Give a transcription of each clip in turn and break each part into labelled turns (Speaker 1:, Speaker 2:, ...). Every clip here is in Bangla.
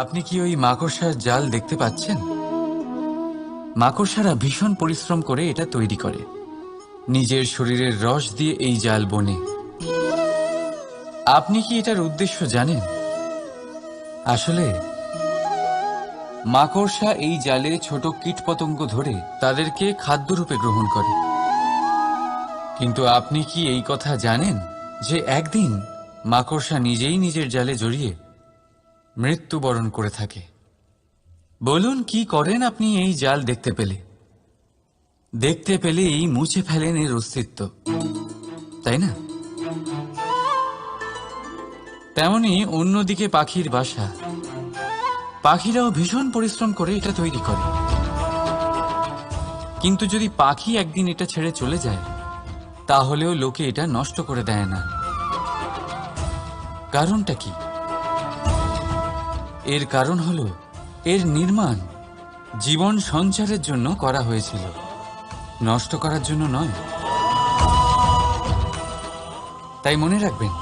Speaker 1: আপনি কি ওই মাকড়সার জাল দেখতে পাচ্ছেন? মাকড়সারা ভীষণ পরিশ্রম করে এটা তৈরি করে। নিজের শরীরের রস দিয়ে এই জাল বোনে। আপনি কি এটার উদ্দেশ্য জানেন? আসলে মাকড়সা এই জালে ছোট কীটপতঙ্গ ধরে তাদেরকে খাদ্যরূপে গ্রহণ করে। কিন্তু আপনি কি এই কথা জানেন যে একদিন মাকড়সা নিজেই নিজের জালে জড়িয়ে মৃত্যুবরণ করে থাকে? বলুন, কি করেন আপনি এই জাল দেখতে পেলেই মুছে ফেলেন এর অস্তিত্ব, তাই না? তেমনি অন্যদিকে পাখির বাসা। পাখিরাও ভীষণ পরিশ্রম করে এটা তৈরি করে। কিন্তু যদি পাখি একদিন এটা ছেড়ে চলে যায়, তাহলেও লোকে এটা নষ্ট করে দেয় না। কারণটা কি? এর কারণ হলো এর নির্মাণ জীবন সঞ্চারের জন্য করা হয়েছিল, নষ্ট করার জন্য নয়। তাই মনে রাখবেন,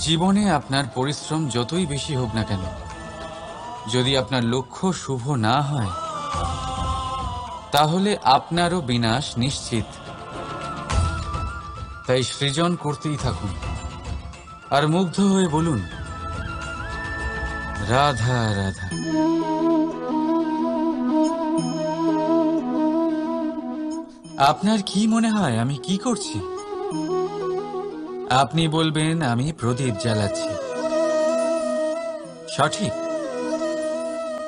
Speaker 1: জীবনে আপনার পরিশ্রম যতই বেশি হোক না কেন, যদি আপনার লক্ষ্য শুভ না হয়, তাহলে আপনারও বিনাশ নিশ্চিত। তাই সৃজন করতেই থাকুন আর মুগ্ধ হয়ে বলুন, রাধা রাধা। আপনার কি মনে হয় আমি কি করছি? আপনি বলবেন আমি প্রদীপ জ্বালাচ্ছি। সঠিক।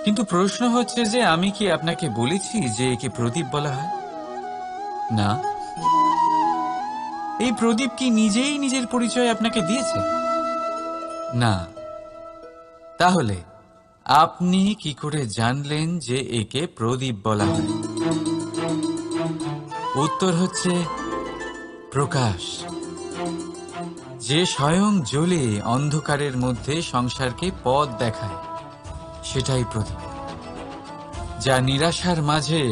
Speaker 1: কিন্তু প্রশ্ন হচ্ছে যে আমি কি আপনাকে বলেছি যে একে প্রদীপ বলা হয়? না। এই প্রদীপ কি নিজেই নিজের পরিচয় আপনাকে দিয়েছে? না। তাহলে আপনি কি করে জানলেন যে একে প্রদীপ বলা হয়? উত্তর হচ্ছে প্রকাশ, যে স্বয়ং জ্বলে অন্ধকারের মধ্যে সংসারকে পথ দেখায়, সেটাই প্রদীপ। যা নিরাশার মাঝে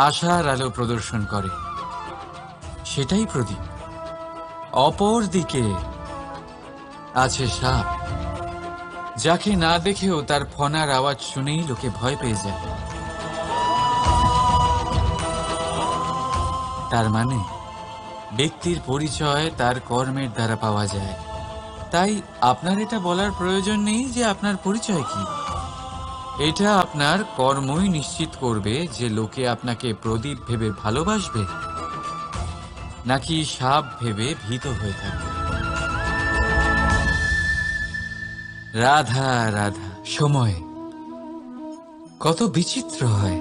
Speaker 1: আশার আলো প্রদর্শন করে, সেটাই প্রদীপ। অপর দিকে আছে সাপ, যাকে না দেখেও তার ফনার আওয়াজ শুনেই লোকে ভয় পেয়ে যায়। তার মানে ব্যক্তির পরিচয় তার কর্মের দ্বারা পাওয়া যায়। তাই আপনার এটা বলার প্রয়োজন নেই যে আপনার পরিচয় কি। এটা আপনার কর্মই নিশ্চিত করবে যে লোকে আপনাকে প্রদীপ ভেবে ভালোবাসবে নাকি সাপ ভেবে ভীত হয়ে থাকবে। রাধা রাধা। সময় কত বিচিত্র হয়।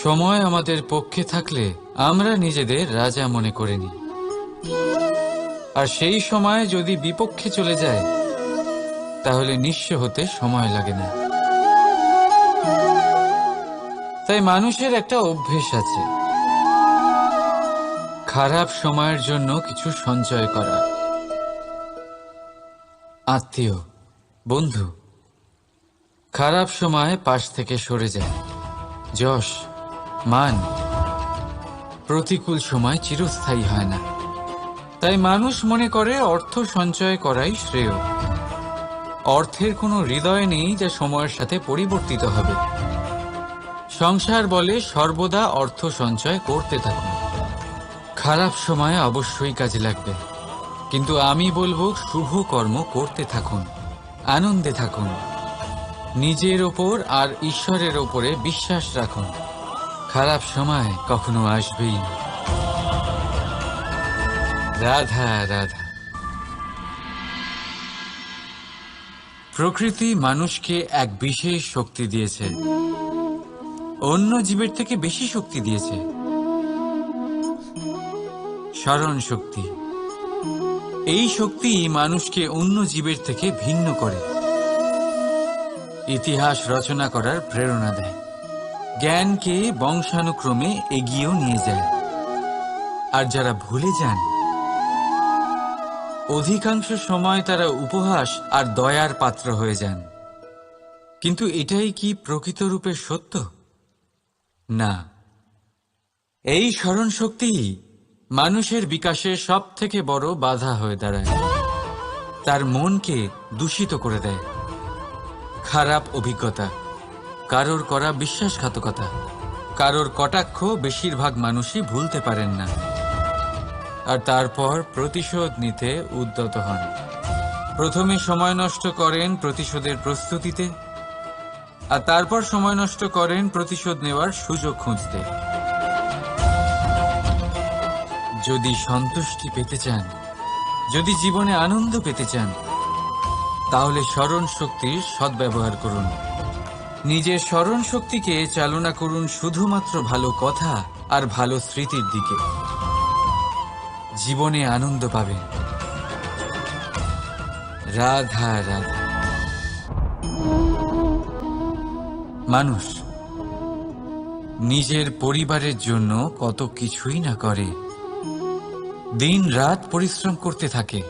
Speaker 1: সময় আমাদের পক্ষে থাকলে আমরা নিজেদের রাজা মনে করে নিই, আর সেই সময় যদি বিপক্ষে চলে যায়, তাহলে নিঃস্ব হতে সময় লাগে না। তাই মানুষের একটা অভ্যেস আছে, খারাপ সময়ের জন্য কিছু সঞ্চয় করা। আত্মীয়, বন্ধু খারাপ সময় পাশ থেকে সরে যায়। যশ, মান প্রতিকূল সময় চিরস্থায়ী হয় না। তাই মানুষ মনে করে অর্থ সঞ্চয় করাই শ্রেয়। অর্থের কোনো হৃদয় নেই যা সময়ের সাথে পরিবর্তিত হবে। সংসার বলে সর্বদা অর্থ সঞ্চয় করতে থাকুন। খারাপ সময় অবশ্যই কাজে লাগবে, কিন্তু আমি বলবো শুভ কর্ম করতে থাকুন, আনন্দে থাকুন, নিজের ওপর আর ঈশ্বরের ওপরে বিশ্বাস রাখুন। খারাপ সময় কখনো আসবেই না। রাধা রাধা। প্রকৃতি মানুষকে এক বিশেষ শক্তি দিয়েছে, অন্য জীবের থেকে বেশি শক্তি দিয়েছে। স্মরণ শক্তি। এই শক্তি মানুষকে অন্য জীবের থেকে ভিন্ন করে, ইতিহাস রচনা করার প্রেরণা দেয়, জ্ঞানকে বংশানুক্রমে এগিয়েও নিয়ে যায়। আর যারা ভুলে যান, অধিকাংশ সময় তারা উপহাস আর দয়ার পাত্র হয়ে যান। কিন্তু এটাই কি প্রকৃত রূপে সত্য? না। এই স্মরণ শক্তি মানুষের বিকাশে সব থেকে বড় বাধা হয়ে দাঁড়ায়। তার মনকে দূষিত করে দেয়। খারাপ অভিজ্ঞতা, কারোর করা বিশ্বাসঘাতকতা, কারোর কটাক্ষ বেশিরভাগ মানুষই ভুলতে পারেন না, আর তারপর প্রতিশোধ নিতে উদ্যত হন। প্রথমে সময় নষ্ট করেন প্রতিশোধের প্রস্তুতিতে, আর তারপর সময় নষ্ট করেন প্রতিশোধ নেওয়ার সুযোগ খুঁজতে। যদি সন্তুষ্টি পেতে চান, যদি জীবনে আনন্দ পেতে চান, তাহলে স্মরণ শক্তির সদ্ব্যবহার করুন। নিজের স্মরণ শক্তিকে চালনা করুন শুধুমাত্র ভালো কথা আর ভালো স্মৃতির দিকে। জীবনে আনন্দ পাবেন। রাধা রাধা। মানুষ নিজের পরিবারের জন্য কত কিছুই না করে, দিন রাত পরিশ্রম করতে থাকে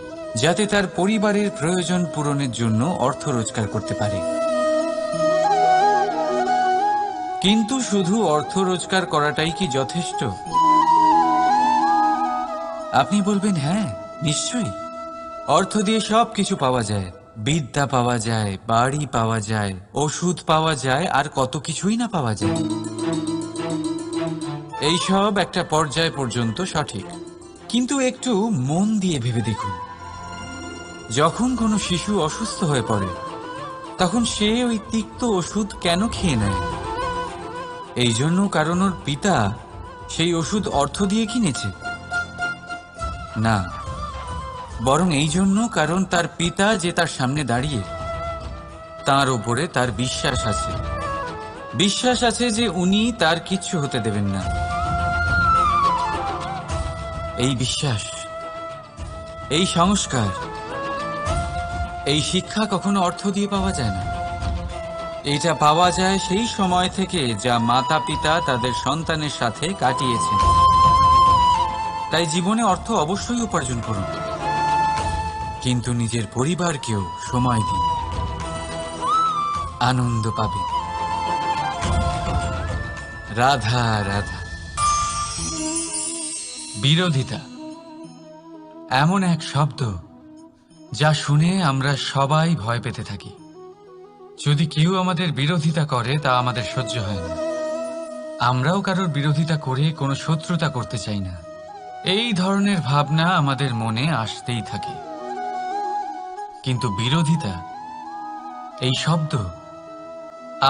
Speaker 1: যাতে তার পরিবারের প্রয়োজন পূরণের জন্য অর্থ রোজগার করতে পারে। কিন্তু শুধু অর্থ রোজগার করাটাই কি যথেষ্ট? আপনি বলবেন, হ্যাঁ নিশ্চয়ই, অর্থ দিয়ে সব কিছু পাওয়া যায়, বিদ্যা পাওয়া যায়, বাড়ি পাওয়া যায়, ওষুধ পাওয়া যায়, আর কত কিছুই না পাওয়া যায়। এইসব একটা পর্যায় পর্যন্ত সঠিক, কিন্তু একটু মন দিয়ে ভেবে দেখুন, যখন কোনো শিশু অসুস্থ হয়ে পড়ে তখন সে ওই তিক্ত ওষুধ কেন খেয়ে নেয়? এই জন্য কারণ ওর পিতা সেই ওষুধ অর্থ দিয়ে কিনেছে? না, বরং এই জন্য কারণ তার পিতা যে তার সামনে দাঁড়িয়ে, তার ওপরে তার বিশ্বাস আছে। বিশ্বাস আছে যে উনি তার কিচ্ছু হতে দেবেন না। এই বিশ্বাস, এই সংস্কার, এই শিক্ষা কখনো অর্থ দিয়ে পাওয়া যায় না। এটা পাওয়া যায় সেই সময় থেকে যা মাতা পিতা তাদের সন্তানের সাথে কাটিয়েছেন। তাই জীবনে অর্থ অবশ্যই উপার্জন করুন, কিন্তু নিজের পরিবারকেও সময় দিন, আনন্দ পাবে। রাধা রাধা। বিরোধিতা এমন এক শব্দ যা শুনে আমরা সবাই ভয় পেতে থাকি। যদি কেউ আমাদের বিরোধিতা করে তা আমাদের সহ্য হয় না। আমরাও কারোর বিরোধিতা করে কোনো শত্রুতা করতে চাই না। এই ধরনের ভাবনা আমাদের মনে আসতেই থাকে। কিন্তু বিরোধিতা, এই শব্দ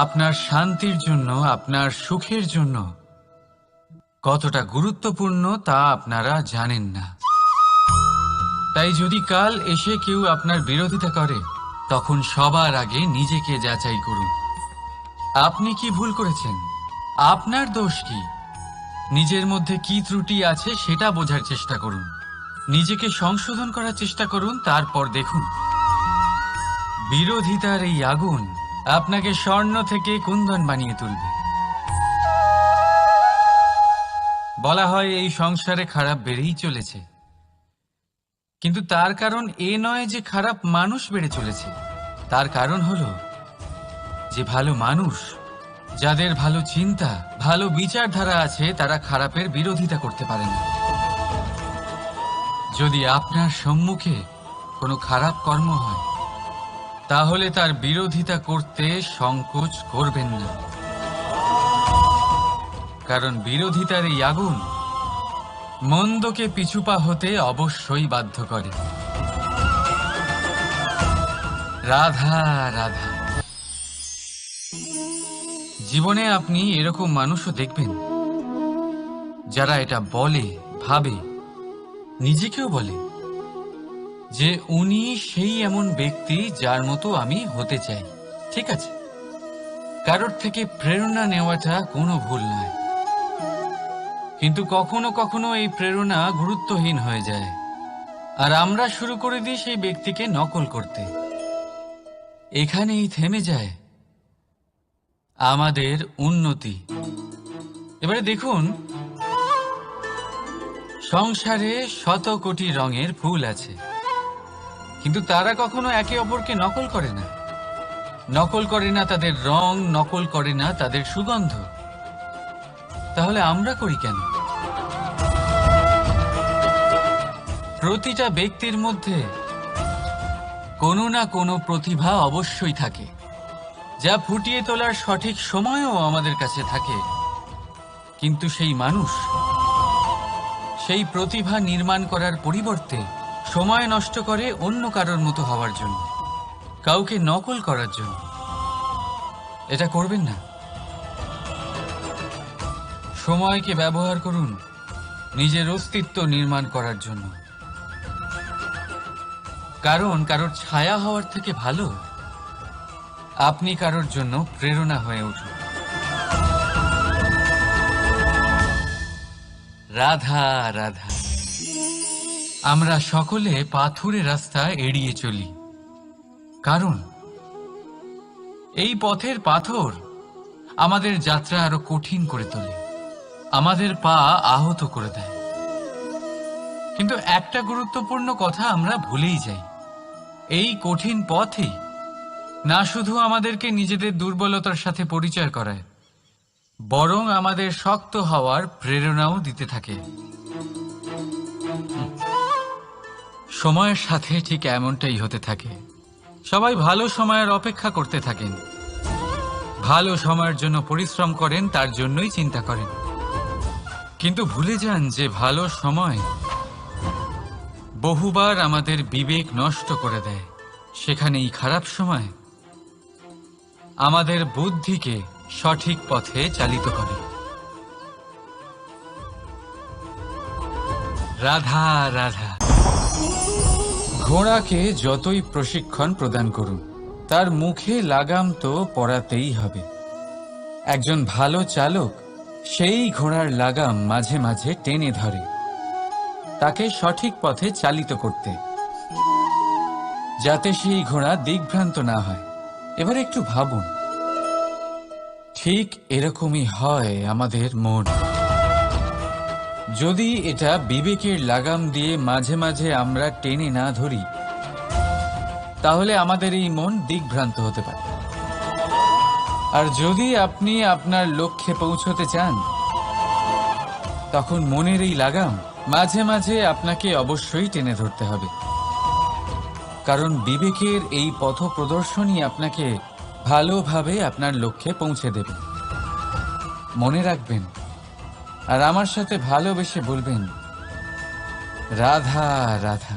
Speaker 1: আপনার শান্তির জন্য, আপনার সুখের জন্য কতটা গুরুত্বপূর্ণ তা আপনারা জানেন না। তাই যদি কাল এসে কেউ আপনার বিরোধিতা করে, তখন সবার আগে নিজেকে যাচাই করুন। আপনি কি ভুল করেছেন? আপনার দোষ কি? নিজের মধ্যে কি ত্রুটি আছে সেটা বোঝার চেষ্টা করুন, নিজেকে সংশোধন করার চেষ্টা করুন, তারপর দেখুন বিরোধিতার এই আগুন আপনাকে স্বর্ণ থেকে কুন্দন বানিয়ে তুলবে। বলা হয় এই সংসারে খারাপ বেড়েই চলেছে, কিন্তু তার কারণ এ নয় যে খারাপ মানুষ বেড়ে চলেছে। তার কারণ হলো যে ভালো মানুষ, যাদের ভালো চিন্তা, ভালো বিচারধারা আছে, তারা খারাপের বিরোধিতা করতে পারে না। যদি আপনার সম্মুখে কোনো খারাপ কর্ম হয়, তাহলে তার বিরোধিতা করতে সংকোচ করবেন না, কারণ বিরোধিতার এই আগুন মন্দকে পিছুপা হতে অবশ্যই বাধ্য করে। রাধা রাধা। জীবনে আপনি এরকম মানুষও দেখবেন যারা এটা বলে, ভাবে, নিজেকেও বলে যে উনি সেই এমন ব্যক্তি যার মতো আমি হতে চাই। ঠিক আছে, কারোর থেকে প্রেরণা নেওয়াটা কোনো ভুল নয়, কিন্তু কখনো কখনো এই প্রেরণা গুরুত্বহীন হয়ে যায়, আর আমরা শুরু করে দিই সেই ব্যক্তিকে নকল করতে। এখানেই থেমে যায় আমাদের উন্নতি। এবারে দেখুন, সংসারে শত কোটি রঙের ফুল আছে, কিন্তু তারা কখনো একে অপরকে নকল করে না। নকল করে না তাদের রং, নকল করে না তাদের সুগন্ধ। তাহলে আমরা করি কেন? প্রতিটা ব্যক্তির মধ্যে কোনো না কোনো প্রতিভা অবশ্যই থাকে, যা ফুটিয়ে তোলার সঠিক সময়ও আমাদের কাছে থাকে। কিন্তু সেই মানুষ সেই প্রতিভা নির্মাণ করার পরিবর্তে সময় নষ্ট করে অন্য কারোর মতো হওয়ার জন্য, কাউকে নকল করার জন্য। এটা করবেন না। সময়কে ব্যবহার করুন নিজের অস্তিত্ব নির্মাণ করার জন্য। কারণ কারোর ছায়া হওয়ার থেকে ভালো আপনি কারোর জন্য প্রেরণা হয়ে উঠুন। রাধা রাধা। আমরা সকলে পাথুরে রাস্তা এড়িয়ে চলি, কারণ এই পথের পাথর আমাদের যাত্রা আরো কঠিন করে তোলে, আমাদের পা আহত করে দেয়। কিন্তু একটা গুরুত্বপূর্ণ কথা আমরা ভুলেই যাই, এই কঠিন পথই না শুধু আমাদেরকে নিজেদের দুর্বলতার সাথে পরিচয় করায়, বরং আমাদের শক্ত হওয়ার প্রেরণাও দিতে থাকে। সময়ের সাথে ঠিক এমনটাই হতে থাকে। সবাই ভালো সময়ের অপেক্ষা করতে থাকেন, ভালো সময়ের জন্য পরিশ্রম করেন, তার জন্যই চিন্তা করেন। কিন্তু ভুলে যান যে ভালো সময় বহুবার আমাদের বিবেক নষ্ট করে দেয়। সেখানেই খারাপ সময় আমাদের বুদ্ধিকে সঠিক পথে চালিত করে। রাধা রাধা। ঘোড়াকে যতই প্রশিক্ষণ প্রদান করুন, তার মুখে লাগাম তো পরাতেই হবে। একজন ভালো চালক সেই ঘোড়ার লাগাম মাঝে মাঝে টেনে ধরে, তাকে সঠিক পথে চালিত করতে, যাতে সেই ঘোড়া দিগ্ভ্রান্ত না হয়। এবার একটু ভাবুন, ঠিক এরকমই হয় আমাদের মন। যদি এটা বিবেকের লাগাম দিয়ে মাঝে মাঝে আমরা টেনে না ধরি, তাহলে আমাদের এই মন দিগ্ভ্রান্ত হতে পারে। আর যদি আপনি আপনার লক্ষ্যে পৌঁছতে চান, তখন মনের এই লাগাম মাঝে মাঝে আপনাকে অবশ্যই টেনে ধরতে হবে। কারণ বিবেকের এই পথ প্রদর্শনই আপনাকে ভালোভাবে আপনার লক্ষ্যে পৌঁছে দেবে। মনে রাখবেন, আর আমার সাথে ভালোবেসে বলবেন, রাধা রাধা।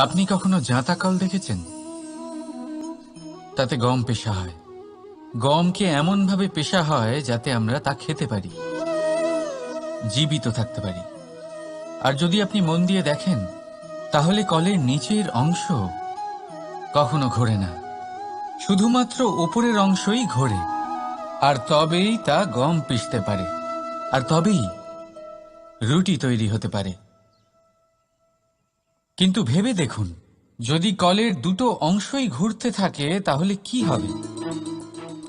Speaker 1: আপনি কখনো জাঁতাকল দেখেছেন? তাতে গম পেশা হয়। গমকে এমনভাবে পেশা হয় যাতে আমরা তা খেতে পারি, জীবিত থাকতে পারি। আর যদি আপনি মন দিয়ে দেখেন, তাহলে কলের নিচের অংশ কখনো ঘোরে না, শুধুমাত্র উপরের অংশই ঘোরে। আর তবেই তা গম পিষতে পারে, আর তবেই রুটি তৈরি হতে পারে। কিন্তু ভেবে দেখুন, যদি কলের দুটো অংশই ঘুরতে থাকে, তাহলে কি হবে?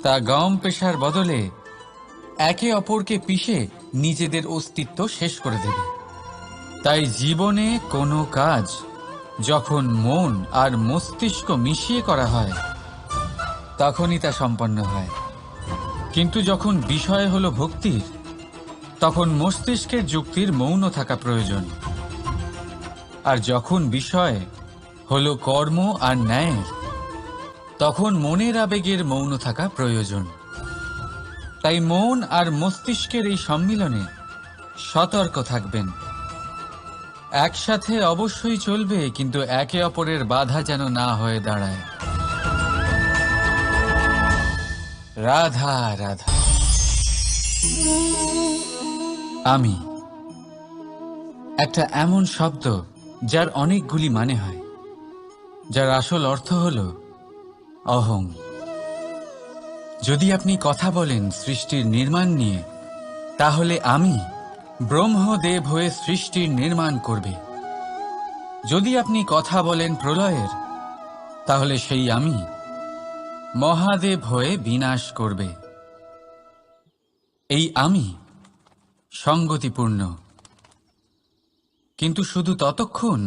Speaker 1: তা গম পেশার বদলে একে অপরকে পিষে নিজেদের অস্তিত্ব শেষ করে দেবে। তাই জীবনে কোনো কাজ যখন মন আর মস্তিষ্ক মিশিয়ে করা হয়, তখনই তা সম্পন্ন হয়। কিন্তু যখন বিষয় হলো ভক্তির, তখন মস্তিষ্কের যুক্তির মৌন থাকা প্রয়োজন। আর যখন বিষয় হলো কর্ম আর ন্যায়ের, তখন মনের আবেগের মৌন থাকা প্রয়োজন। তাই মন আর মস্তিষ্কের এই সম্মিলনে সতর্ক থাকবেন। একসাথে অবশ্যই চলবে, কিন্তু একে অপরের বাধা যেন না হয়ে দাঁড়ায়। রাধা রাধা। আমি একটা এমন শব্দ যার অনেকগুলি মানে হয়, যার আসল অর্থ হল অহং। যদি আপনি কথা বলেন সৃষ্টির নির্মাণ নিয়ে, তাহলে আমি ব্রহ্মদেব হয়ে সৃষ্টির নির্মাণ করবে। যদি আপনি কথা বলেন প্রলয়ের, তাহলে সেই আমি মহাদেব হয়ে বিনাশ করবে। এই আমি সঙ্গতিপূর্ণ, কিন্তু শুধু ততক্ষণ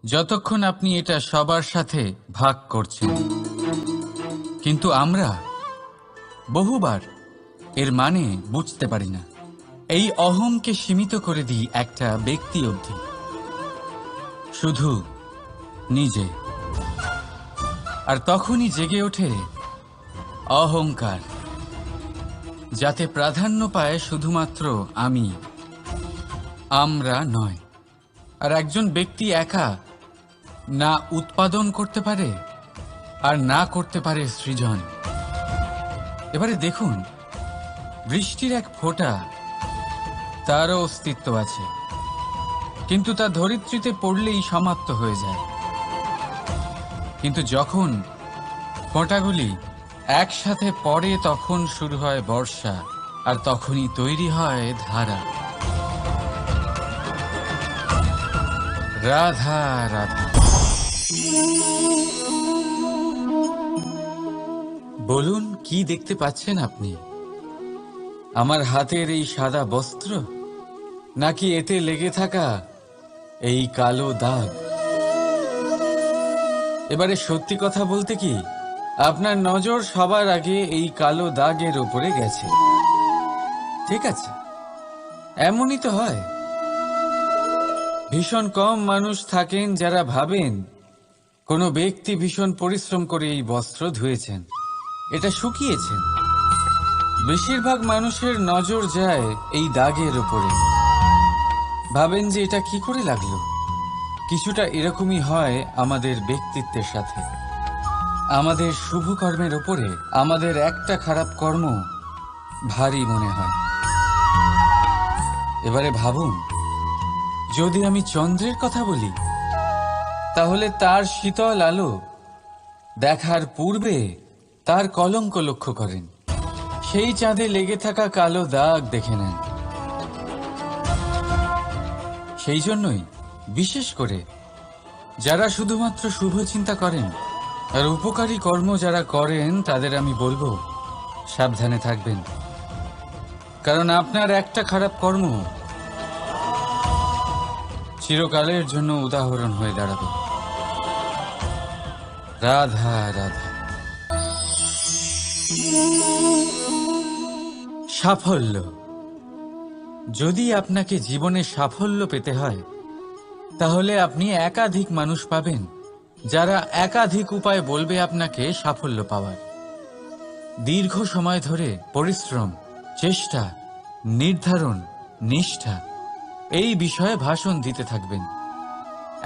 Speaker 1: যতক্ষণ আপনি এটা সবার সাথে ভাগ করছেন। কিন্তু আমরা বহুবার এর মানে বুঝতে পারি না। এই অহংকে সীমিত করে দিই একটা ব্যক্তি অবধি। শুধু নিজে। আর তখনই জেগে ওঠে অহংকার, যাতে প্রাধান্য পায় শুধুমাত্র আমি, আমরা নয়। আর একজন ব্যক্তি একা না উৎপাদন করতে পারে আর না করতে পারে সৃজন। এবারে দেখুন, বৃষ্টির এক ফোঁটা, তারও অস্তিত্ব আছে, কিন্তু তা ধরিত্রীতে পড়লেই সমাপ্ত হয়ে যায়। কিন্তু যখন ফোঁটাগুলি একসাথে পড়ে তখন শুরু হয় বর্ষা, আর তখনই তৈরি হয় ধারা। রাধা রাধা। বলুন, কি দেখতে পাচ্ছেন আপনি? আমার হাতের এই সাদা বস্ত্র, নাকি এতে লেগে থাকা এই কালো দাগ? এবারে সত্যি কথা বলতে কি, আপনার নজর সবার আগে এই কালো দাগের উপরে গেছে। ঠিক আছে, এমনই তো হয়। ভীষণ কম মানুষ থাকেন যারা ভাবেন কোনো ব্যক্তি ভীষণ পরিশ্রম করে এই বস্ত্র ধুয়েছেন, এটা শুকিয়েছেন। বেশিরভাগ মানুষের নজর যায় এই দাগের উপরে, ভাবেন যে এটা কি করে লাগলো। কিছুটা এরকমই হয় আমাদের ব্যক্তিত্বের সাথে। আমাদের শুভ কর্মের ওপরে আমাদের একটা খারাপ কর্ম ভারী মনে হয়। এবারে ভাবুন, যদি আমি চন্দ্রের কথা বলি, তাহলে তার শীতল আলো দেখার পূর্বে তার কলঙ্ক লক্ষ্য করেন, সেই চাঁদে লেগে থাকা কালো দাগ দেখে নেন। সেই জন্যই বিশেষ করে যারা শুধুমাত্র শুভ চিন্তা করেন আর উপকারী কর্ম যারা করেন, তাদের আমি বলবো সাবধানে থাকবেন। কারণ আপনার একটা খারাপ কর্ম চিরকালের জন্য উদাহরণ হয়ে দাঁড়াবে। রাধা রাধা। সাফল্য। যদি আপনাকে জীবনে সাফল্য পেতে হয়, তাহলে আপনি একাধিক মানুষ পাবেন যারা একাধিক উপায় বলবে আপনাকে সাফল্য পাওয়ার। দীর্ঘ সময় ধরে পরিশ্রম, চেষ্টা, নির্ধারণ, নিষ্ঠা এই বিষয়ে ভাষণ দিতে থাকবেন।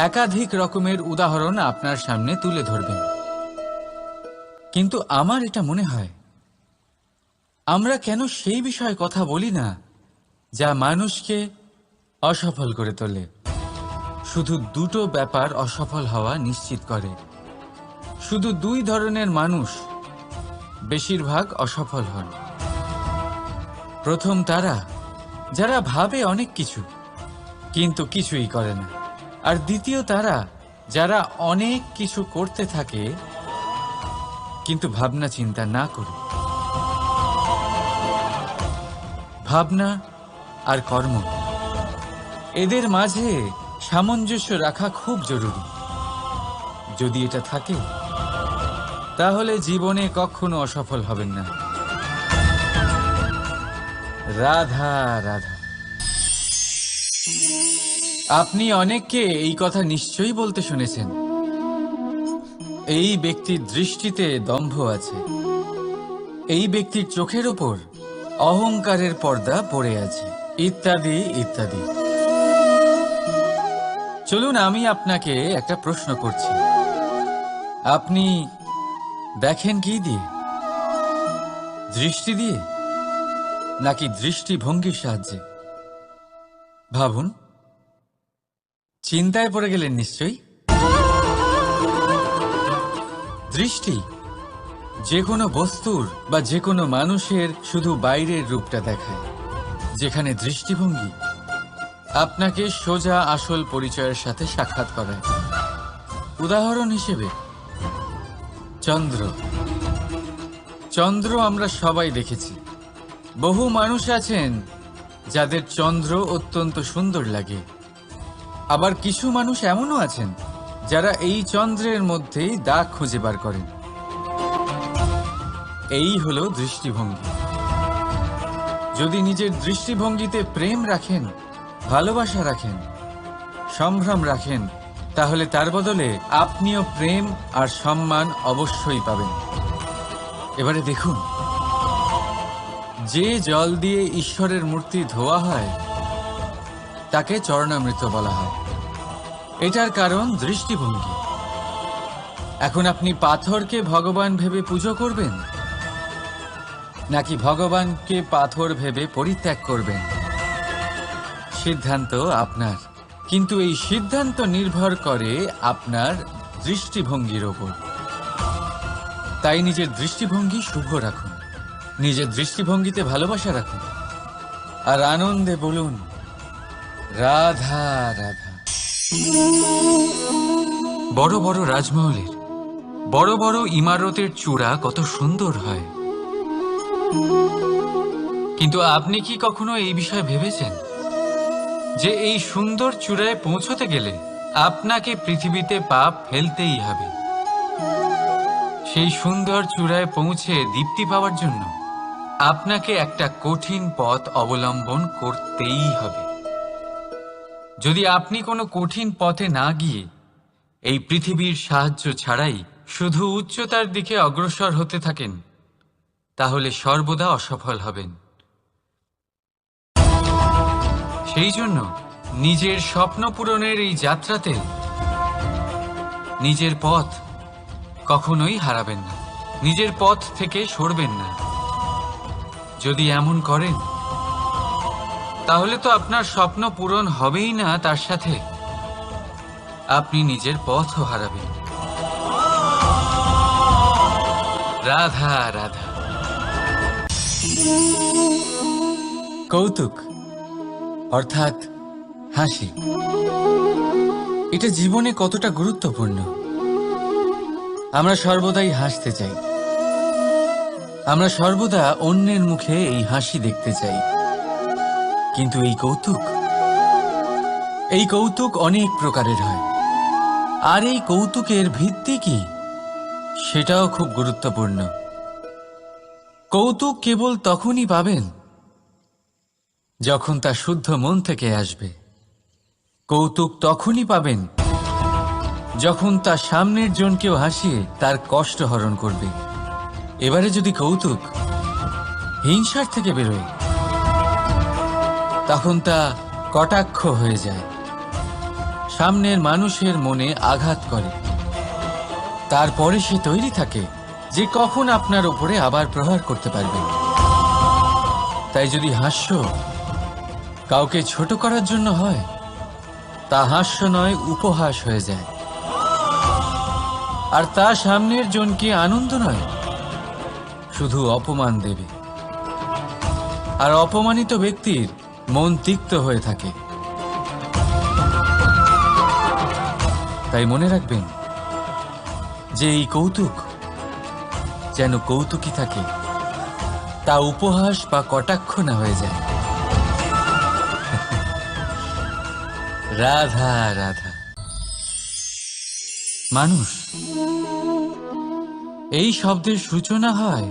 Speaker 1: একাধিক রকমের উদাহরণ আপনার সামনে তুলে ধরবেন। কিন্তু আমার এটা মনে হয়, আমরা কেন সেই বিষয়ে কথা বলি না যা মানুষকে অসফল করে তোলে? শুধু দুটো ব্যাপার অসফল হওয়া নিশ্চিত করে। শুধু দুই ধরনের মানুষ বেশিরভাগ অসফল হন। প্রথম তারা যারা ভাবে অনেক কিছু কিন্তু কিছুই করে না। আর দ্বিতীয় তারা যারা অনেক কিছু করতে থাকে কিন্তু ভাবনা চিন্তা না করে। ভাবনা আর কর্ম, এদের মাঝে সামঞ্জস্য রাখা খুব জরুরি। যদি এটা থাকে, তাহলে জীবনে কখনো অসফল হবেন না। রাধা রাধা। আপনি অনেককে এই কথা নিশ্চয়ই বলতে শুনেছেন, এই ব্যক্তির দৃষ্টিতে দম্ভ আছে, এই ব্যক্তির চোখের ওপর অহংকারের পর্দা পড়ে আছে, ইত্যাদি ইত্যাদি। চলুন, আমি আপনাকে একটা প্রশ্ন করছি। আপনি দেখেন কি দিয়ে? দৃষ্টি দিয়ে নাকি দৃষ্টিভঙ্গির সাহায্যে? ভাবুন। চিন্তায় পড়ে গেলেন নিশ্চয়ই। দৃষ্টি যে কোনো বস্তুর বা যে কোনো মানুষের শুধু বাইরের রূপটা দেখায়, যেখানে দৃষ্টিভঙ্গি আপনাকে সোজা আসল পরিচয়ের সাথে সাক্ষাৎ করায়। উদাহরণ হিসেবে চন্দ্র। চন্দ্র আমরা সবাই দেখেছি। বহু মানুষ আছেন যাদের চন্দ্র অত্যন্ত সুন্দর লাগে। আবার কিছু মানুষ এমনও আছেন যারা এই চন্দ্রের মধ্যেই দাগ খুঁজে বার করেন। এই হলো দৃষ্টিভঙ্গি। যদি নিজের দৃষ্টিভঙ্গিতে প্রেম রাখেন, ভালোবাসা রাখেন, সম্ভ্রম রাখেন, তাহলে তার বদলে আপনিও প্রেম আর সম্মান অবশ্যই পাবেন। এবারে দেখুন, যে জল দিয়ে ঈশ্বরের মূর্তি ধোয়া হয় তাকে চরণামৃত বলা হয়। এটার কারণ দৃষ্টিভঙ্গি। এখন আপনি পাথরকে ভগবান ভেবে পুজো করবেন, নাকি ভগবানকে পাথর ভেবে পরিত্যাগ করবেন? সিদ্ধান্ত আপনার, কিন্তু এই সিদ্ধান্ত নির্ভর করে আপনার দৃষ্টিভঙ্গির ওপর। তাই নিজের দৃষ্টিভঙ্গি শুভ রাখুন, নিজের দৃষ্টিভঙ্গিতে ভালোবাসা রাখুন, আর আনন্দে বলুন রাধা রাধা। বড় বড় রাজমহলের বড় বড় ইমারতের চূড়া কত সুন্দর হয়, কিন্তু আপনি কি কখনো এই বিষয়ে ভেবেছেন যে এই সুন্দর চূড়ায় পৌঁছতে গেলে আপনাকে পৃথিবীতে পা ফেলতেই হবে? সেই সুন্দর চূড়ায় পৌঁছে দীপ্তি পাওয়ার জন্য আপনাকে একটা কঠিন পথ অবলম্বন করতেই হবে। যদি আপনি কোনো কঠিন পথে না গিয়ে এই পৃথিবীর সাহায্য ছাড়াই শুধু উচ্চতার দিকে অগ্রসর হতে থাকেন, তাহলে সর্বদা অসফল হবেন। সেই জন্য নিজের স্বপ্ন পূরণের এই যাত্রাতে নিজের পথ কখনোই হারাবেন না, নিজের পথ থেকে সরবেন না। যদি এমন করেন তাহলে তো আপনার স্বপ্ন পূরণ হবেই না, তার সাথে আপনি নিজের পথও হারাবেন। রাধা রাধা। কৌতুক অর্থাৎ হাসি, এটা জীবনে কতটা গুরুত্বপূর্ণ। আমরা সর্বদাই হাসতে চাই, আমরা সর্বদা অন্যের মুখে এই হাসি দেখতে চাই। কিন্তু এই কৌতুক অনেক প্রকারের হয়, আর এই কৌতুকের ভিত্তি কি সেটাও খুব গুরুত্বপূর্ণ। কৌতুক কেবল তখনই পাবেন যখন তা শুদ্ধ মন থেকে আসবে। কৌতুক তখনই পাবেন যখন তা সামনের জনকেও হাসিয়ে তার কষ্ট হরণ করবে। এবারে যদি কৌতুক হিংসার থেকে বেরোয়, তখন তা কটাক্ষ হয়ে যায়, সামনের মানুষের মনে আঘাত করে। তারপরে সে তৈরি থাকে যে কখন আপনার উপরে আবার প্রহার করতে পারবে। তাই যদি হাস্য কাউকে ছোট করার জন্য হয়, তা হাস্য নয়, উপহাস হয়ে যায়। আর তা সামনের জনকে আনন্দ নয়, শুধু অপমান দেবে। আর অপমানিত ব্যক্তির মন তিক্ত হয়ে থাকে। তাই মনে রাখবেন যে এই কৌতুক যেন কৌতুকই থাকে, তা উপহাস বা কটাক্ষ না হয়ে যায়। রাধা রাধা। মানুষ, এই শব্দের সূচনা হয়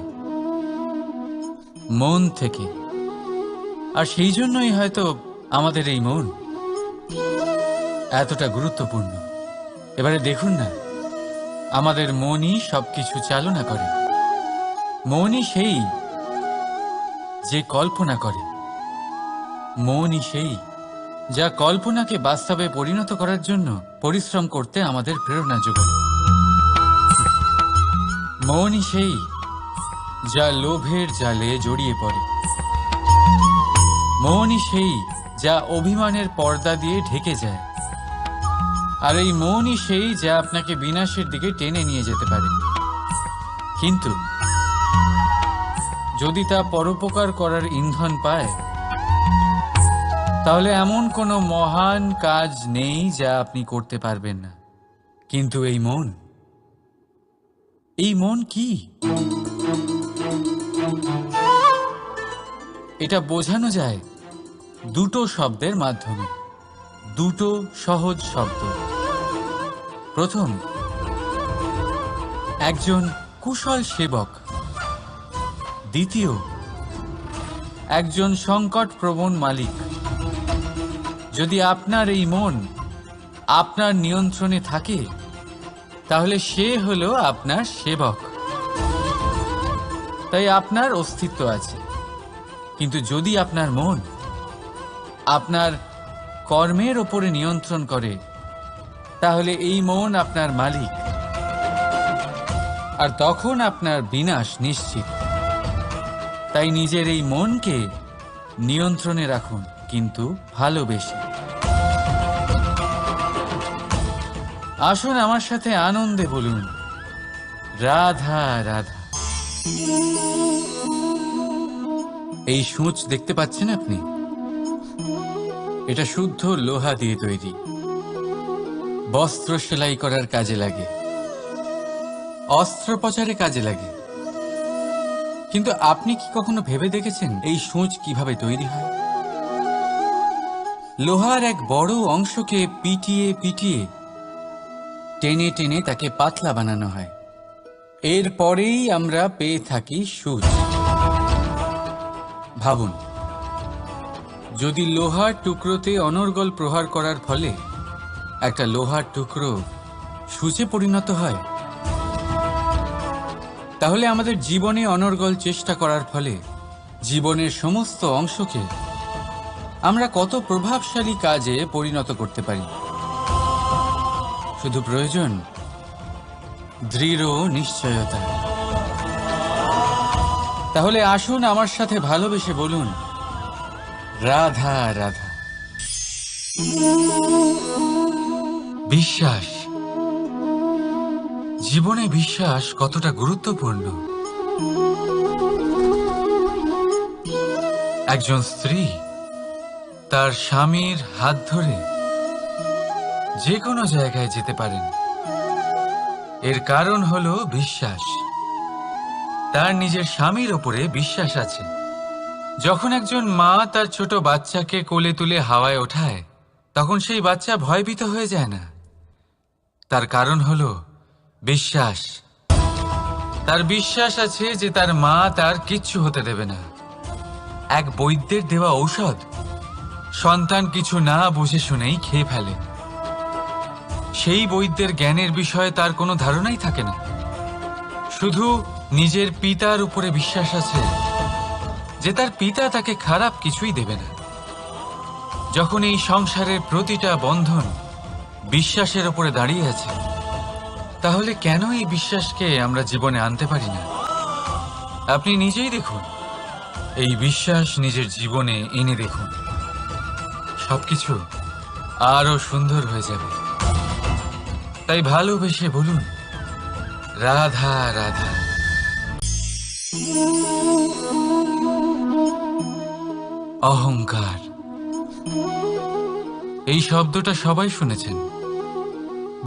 Speaker 1: মন থেকে, আর সেই জন্যই হয়তো আমাদের এই মন এতটা গুরুত্বপূর্ণ। এবারে দেখুন না, আমাদের মনই সবকিছু চালনা করে। মনই সেই যে কল্পনা করে, মনই সেই যা কল্পনাকে বাস্তবে পরিণত করার জন্য পরিশ্রম করতে আমাদের প্রেরণা যোগায়। মনই সেই যা লোভের জালে জড়িয়ে পড়ে। মনই সেই যা অভিমানের পর্দা দিয়ে ঢেকে যায়। আর এই মনই সেই যা আপনাকে বিনাশের দিকে টেনে নিয়ে যেতে পারে। কিন্তু যদি তা পরোপকার করার ইন্ধন পায়, তাহলে এমন কোনো মহান কাজ নেই যা আপনি করতে পারবেন না। কিন্তু এই মন কি? এটা বোঝানো যায় দুটো শব্দের মাধ্যমে, দুটো সহজ শব্দ। প্রথম, একজন কুশল সেবক। দ্বিতীয়, একজন সংকটপ্রবণ মালিক। যদি আপনার এই মন আপনার নিয়ন্ত্রণে থাকে, তাহলে সে হলো আপনার সেবক। তাই আপনার অস্তিত্ব আছে। কিন্তু যদি আপনার মন আপনার কর্মের ওপরে নিয়ন্ত্রণ করে, তাহলে এই মন আপনার মালিক, আর তখন আপনার বিনাশ নিশ্চিত। তাই নিজের এই মনকে নিয়ন্ত্রণে রাখুন, কিন্তু ভালোবেসে। আসুন আমার সাথে আনন্দে বলুন, রাধা রাধা। এই সূঁচ দেখতে পাচ্ছেন আপনি? এটা শুদ্ধ লোহা দিয়ে তৈরি, বস্ত্র সেলাই করার কাজে লাগে, অস্ত্রোপচারে কাজে লাগে। কিন্তু আপনি কি কখনো ভেবে দেখেছেন এই সূঁচ কিভাবে তৈরি হয়? লোহার এক বড় অংশকে পিটিয়ে পিটিয়ে টেনে টেনে তাকে পাতলা বানানো হয়। এরপরেই আমরা পেয়ে থাকি সূঁচ। ভাবুন, যদি লোহার টুকরোতে অনর্গল প্রহার করার ফলে একটা লোহার টুকরো সূঁচে পরিণত হয়, তাহলে আমাদের জীবনে অনর্গল চেষ্টা করার ফলে জীবনের সমস্ত অংশকে আমরা কত প্রভাবশালী কাজে পরিণত করতে পারি। শুধু প্রয়োজন দৃঢ় নিশ্চয়তা। তাহলে আসুন আমার সাথে ভালোবেসে বলুন, রাধা রাধা। বিশ্বাস, জীবনে বিশ্বাস কতটা গুরুত্বপূর্ণ। একজন স্ত্রী তার স্বামীর হাত ধরে যে কোনো জায়গায় যেতে পারেন, এর কারণ হলো বিশ্বাস। তার নিজের স্বামীর ওপরে বিশ্বাস আছে। যখন একজন মা তার ছোট বাচ্চাকে কোলে তুলে হাওয়ায় ওঠায়, তখন সেই বাচ্চা ভয়ভীত হয়ে যায় না। তার কারণ হলো বিশ্বাস। তার বিশ্বাস আছে যে তার মা তার কিচ্ছু হতে দেবে না। এক বৈদ্যের দেওয়া ঔষধ সন্তান কিছু না বুঝে শুনেই খেয়ে ফেলে। সেই বৈদ্যের জ্ঞানের বিষয়ে তার কোনো ধারণাই থাকে না। শুধু নিজের পিতার উপরে বিশ্বাস আছে যে তার পিতা তাকে খারাপ কিছুই দেবে না। যখন এই সংসারের প্রতিটা বন্ধন বিশ্বাসের উপরে দাঁড়িয়ে আছে, তাহলে কেন এই বিশ্বাসকে আমরা জীবনে আনতে পারি না? আপনি নিজেই দেখুন, এই বিশ্বাস নিজের জীবনে এনে দেখুন, সবকিছু আরো সুন্দর হয়ে যাবে। তাই ভালোবেসে বলুন, রাধা রাধা। অহংকার, এই শব্দটা সবাই শুনেছেন।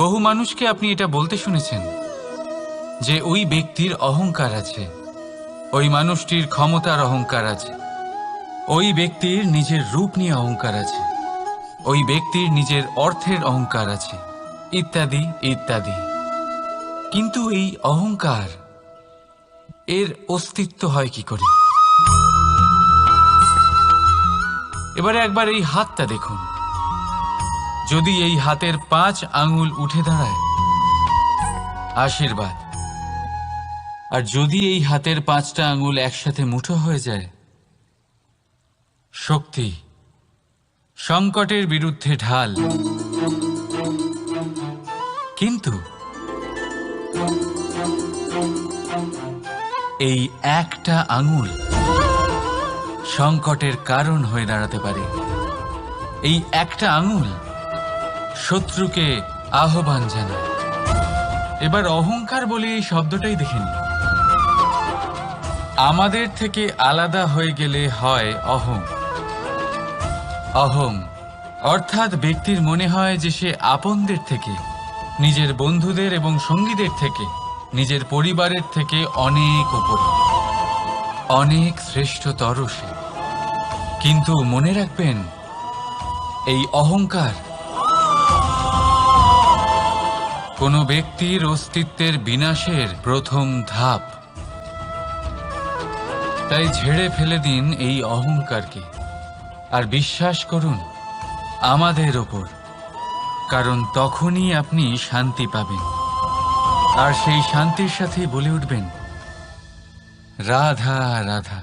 Speaker 1: বহু মানুষকে আপনি এটা বলতে শুনেছেন যে ওই ব্যক্তির অহংকার আছে, ওই মানুষটির ক্ষমতার অহংকার আছে, ওই ব্যক্তির নিজের রূপ নিয়ে অহংকার আছে, ওই ব্যক্তির নিজের অর্থের অহংকার আছে, ইত্যাদি ইত্যাদি। কিন্তু এই অহংকার, এর অস্তিত্ব হয় কি করে? এবারে একবার এই হাতটা দেখুন। যদি এই হাতের 5 আঙ্গুল উঠে দাঁড়ায়, আশীর্বাদ। আর যদি এই হাতের 5টা আঙ্গুল একসাথে মুঠো হয়ে যায়, শক্তি, সংকটের বিরুদ্ধে ঢাল। কিন্তু এই একটা আঙ্গুল সংকটের কারণ হয়ে দাঁড়াতে পারে। এই একটা আঙ্গুল শত্রুকে আহ্বান জানায়। এবার অহংকার বলে এই শব্দটাই দেখে নিন। আমাদের থেকে আলাদা হয়ে গেলে হয় অহং। অহং অর্থাৎ ব্যক্তির মনে হয় যে সে আপনদের থেকে, নিজের বন্ধুদের এবং সঙ্গীদের থেকে, নিজের পরিবারের থেকে অনেক উপরে, অনেক শ্রেষ্ঠতর সে। কিন্তু মনে রাখবেন, এই অহংকার কোনো ব্যক্তির অস্তিত্বের বিনাশের প্রথম ধাপ। তাই ঝেড়ে ফেলে দিন এই অহংকারকে, আর বিশ্বাস করুন আমাদের ওপর, কারণ তখনই আপনি শান্তি পাবেন, আর সেই শান্তির সাথেই বলে উঠবেন রাধা রাধা।